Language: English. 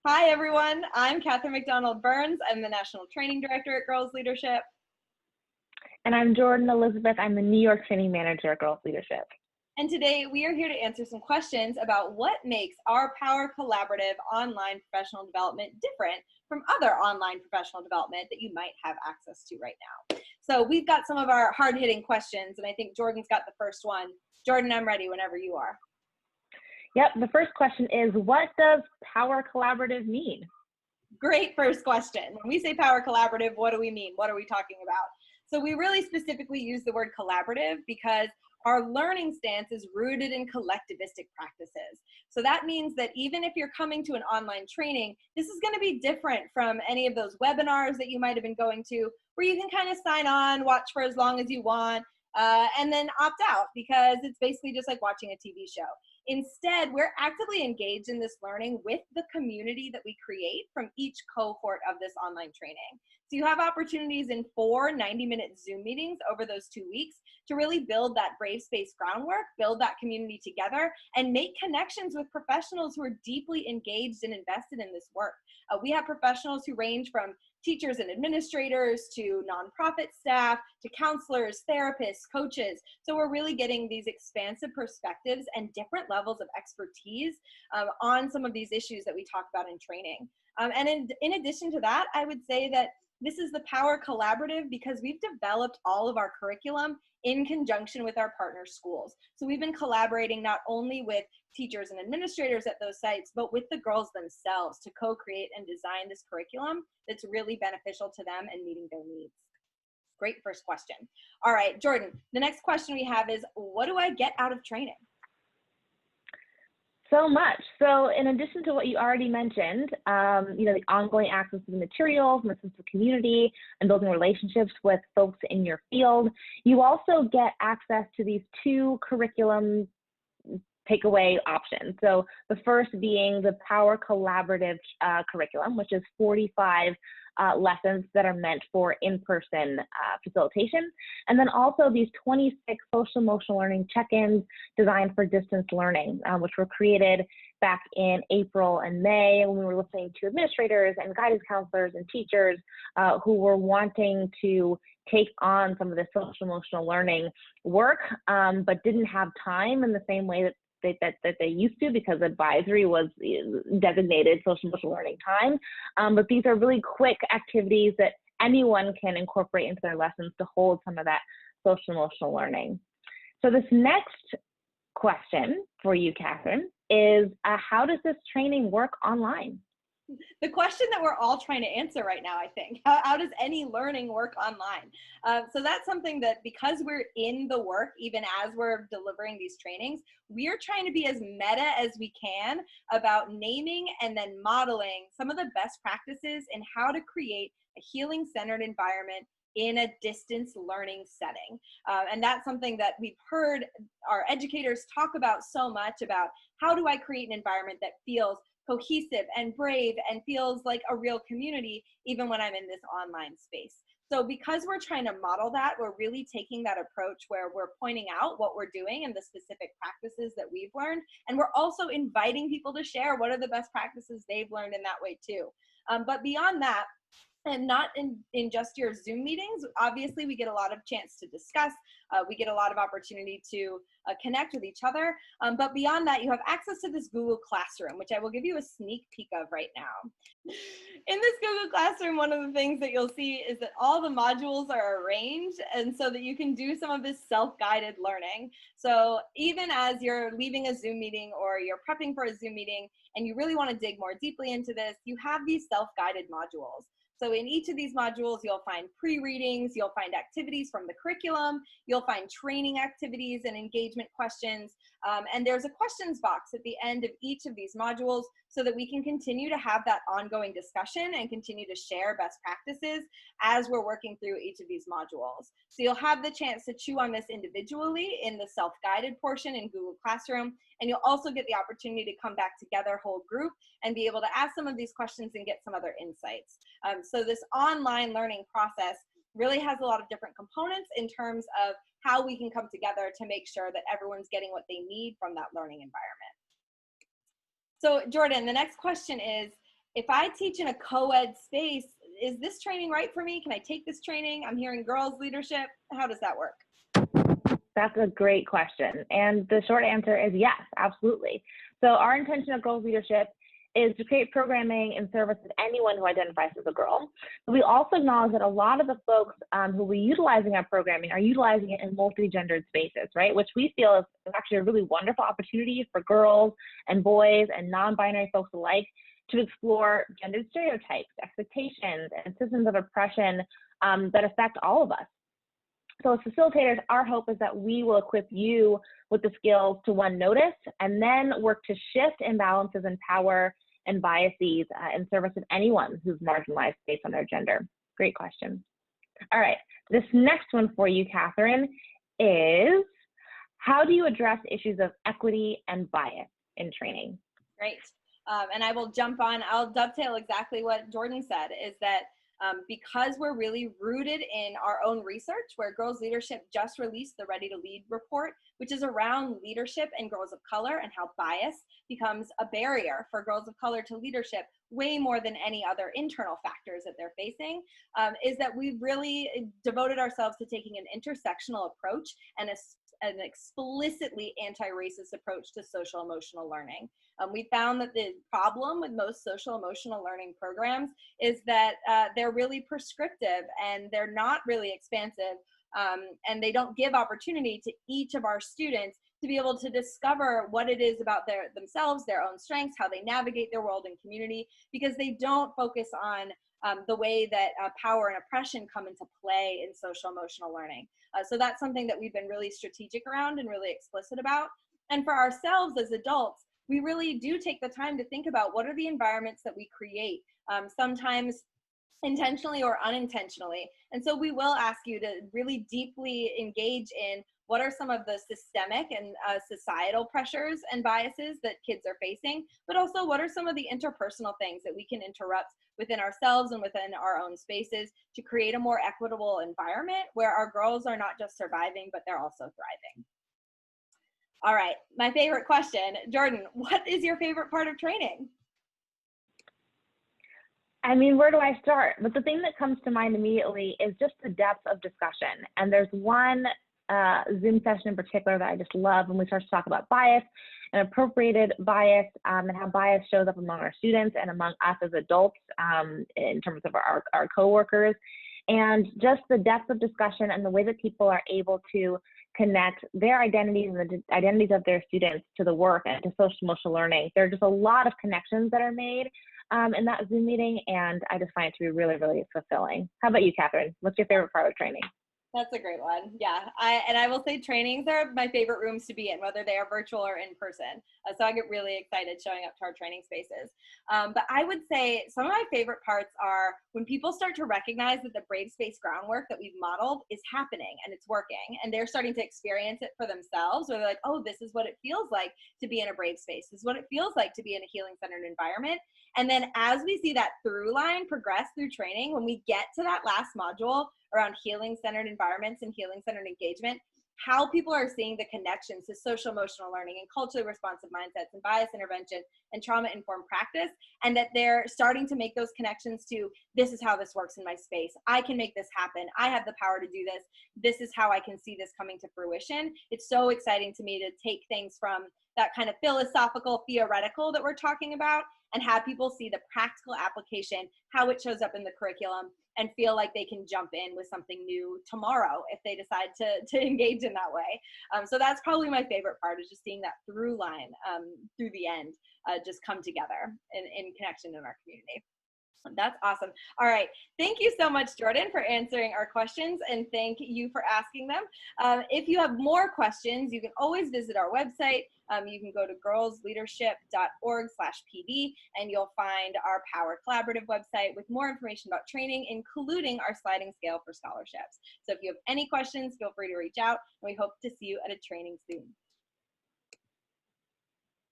Hi, everyone. I'm Catherine McDonald Burns. I'm the National Training Director at Girls Leadership. And I'm Jordan Elizabeth. I'm the New York Training Manager at Girls Leadership. And today we are here to answer some questions about what makes our Power Collaborative online professional development different from other online professional development that you might have access to right now. So we've got some of our hard-hitting questions, and I think Jordan's got the first one. Jordan, I'm ready whenever you are. Yep, the first question is, what does Power Collaborative mean? Great first question. When we say Power Collaborative, what do we mean? What are we talking about? So we really specifically use the word collaborative because our learning stance is rooted in collectivistic practices. So that means that even if you're coming to an online training, this is going to be different from any of those webinars that you might have been going to, where you can kind of sign on, watch for as long as you want, and then opt out because it's basically just like watching a TV show. Instead, we're actively engaged in this learning with the community that we create from each cohort of this online training. So you have opportunities in 4 90-minute Zoom meetings over those 2 weeks to really build that brave space groundwork, build that community together, and make connections with professionals who are deeply engaged and invested in this work. We have professionals who range from teachers and administrators to nonprofit staff to counselors, therapists, coaches. So we're really getting these expansive perspectives and different levels of expertise on some of these issues that we talk about in training. And in addition to that, I would say that this is the Power Collaborative because we've developed all of our curriculum in conjunction with our partner schools. So we've been collaborating not only with teachers and administrators at those sites, but with the girls themselves to co-create and design this curriculum that's really beneficial to them and meeting their needs. Great first question. All right, Jordan, the next question we have is, what do I get out of training? So much. So in addition to what you already mentioned, the ongoing access to the materials and the sense of community and building relationships with folks in your field, you also get access to these 2 curriculum takeaway options. So the first being the Power Collaborative curriculum, which is 45 lessons that are meant for in-person facilitation. And then also these 26 social emotional learning check-ins designed for distance learning, which were created back in April and May when we were listening to administrators and guidance counselors and teachers who were wanting to take on some of the social emotional learning work, but didn't have time in the same way that they used to because advisory was designated social emotional learning time. But these are really quick activities that anyone can incorporate into their lessons to hold some of that social emotional learning. So this next question for you, Catherine, is how does this training work online? The question that we're all trying to answer right now, I think. How does any learning work online? So that's something that because we're in the work, even as we're delivering these trainings, we're trying to be as meta as we can about naming and then modeling some of the best practices in how to create a healing-centered environment in a distance learning setting. And that's something that we've heard our educators talk about so much about how do I create an environment that feels cohesive and brave and feels like a real community even when I'm in this online space. So because we're trying to model that, we're really taking that approach where we're pointing out what we're doing and the specific practices that we've learned. And we're also inviting people to share what are the best practices they've learned in that way too. But beyond that, and not in just your Zoom meetings, obviously we get a lot of chance to discuss. We get a lot of opportunity to connect with each other. But beyond that, you have access to this Google Classroom, which I will give you a sneak peek of right now. In this Google Classroom, one of the things that you'll see is that all the modules are arranged and so that you can do some of this self-guided learning. So even as you're leaving a Zoom meeting or you're prepping for a Zoom meeting and you really want to dig more deeply into this, you have these self-guided modules. So in each of these modules, you'll find pre-readings, you'll find activities from the curriculum, you'll find training activities and engagement questions, and there's a questions box at the end of each of these modules so that we can continue to have that ongoing discussion and continue to share best practices as we're working through each of these modules. So you'll have the chance to chew on this individually in the self-guided portion in Google Classroom, and you'll also get the opportunity to come back together, whole group, and be able to ask some of these questions and get some other insights. So this online learning process really has a lot of different components in terms of how we can come together to make sure that everyone's getting what they need from that learning environment. So Jordan, the next question is if I teach in a co-ed space, is this training right for me? Can I take this training? I'm hearing girls leadership. How does that work? That's a great question. And the short answer is yes, absolutely. So our intention of girls leadership is to create programming in service of anyone who identifies as a girl. But we also acknowledge that a lot of the folks who will be utilizing our programming are utilizing it in multi-gendered spaces, right? Which we feel is actually a really wonderful opportunity for girls and boys and non-binary folks alike to explore gendered stereotypes, expectations, and systems of oppression that affect all of us. So as facilitators, our hope is that we will equip you with the skills to, one, notice, and then work to shift imbalances in power and biases in service of anyone who's marginalized based on their gender. Great question. All right, this next one for you, Catherine, is how do you address issues of equity and bias in training? Great. And I will jump on, I'll dovetail exactly what Jordan said, is that because we're really rooted in our own research, where Girls Leadership just released the Ready to Lead report, which is around leadership and girls of color and how bias becomes a barrier for girls of color to leadership way more than any other internal factors that they're facing, is that we've really devoted ourselves to taking an intersectional approach and an explicitly anti-racist approach to social emotional learning. We found that the problem with most social emotional learning programs is that they're really prescriptive and they're not really expansive, and they don't give opportunity to each of our students to be able to discover what it is about themselves, their own strengths, how they navigate their world and community, because they don't focus on the way that power and oppression come into play in social emotional learning. So that's something that we've been really strategic around and really explicit about. And for ourselves as adults, we really do take the time to think about what are the environments that we create, sometimes intentionally or unintentionally. And so we will ask you to really deeply engage in what are some of the systemic and societal pressures and biases that kids are facing, but also what are some of the interpersonal things that we can interrupt within ourselves and within our own spaces to create a more equitable environment where our girls are not just surviving, but they're also thriving. All right, my favorite question. Jordan, what is your favorite part of training? I mean, where do I start? But the thing that comes to mind immediately is just the depth of discussion. And there's one Zoom session in particular that I just love when we start to talk about bias and appropriated bias, and how bias shows up among our students and among us as adults in terms of our coworkers. And just the depth of discussion and the way that people are able to connect their identities and the identities of their students to the work and to social emotional learning. There are just a lot of connections that are made in that Zoom meeting, and I just find it to be really, really fulfilling. How about you, Catherine? What's your favorite part of training? That's a great one. Yeah, I will say trainings are my favorite rooms to be in, whether they are virtual or in person. So I get really excited showing up to our training spaces. But I would say some of my favorite parts are when people start to recognize that the Brave Space groundwork that we've modeled is happening and it's working, and they're starting to experience it for themselves, where they're like, oh, this is what it feels like to be in a brave space. This is what it feels like to be in a healing-centered environment. And then as we see that through line progress through training, when we get to that last module around healing-centered environments and healing-centered engagement, how people are seeing the connections to social emotional learning and culturally responsive mindsets and bias intervention and trauma-informed practice, and that they're starting to make those connections to, this is how this works in my space. I can make this happen. I have the power to do this. This is how I can see this coming to fruition. It's so exciting to me to take things from that kind of philosophical, theoretical that we're talking about and have people see the practical application, how it shows up in the curriculum, and feel like they can jump in with something new tomorrow if they decide to engage in that way. So that's probably my favorite part, is just seeing that through line through the end just come together in connection in our community. That's awesome. All right. Thank you so much, Jordan, for answering our questions, and thank you for asking them. If you have more questions, you can always visit our website. You can go to girlsleadership.org/PD, and you'll find our Power Collaborative website with more information about training, including our sliding scale for scholarships. So if you have any questions, feel free to reach out, and we hope to see you at a training soon.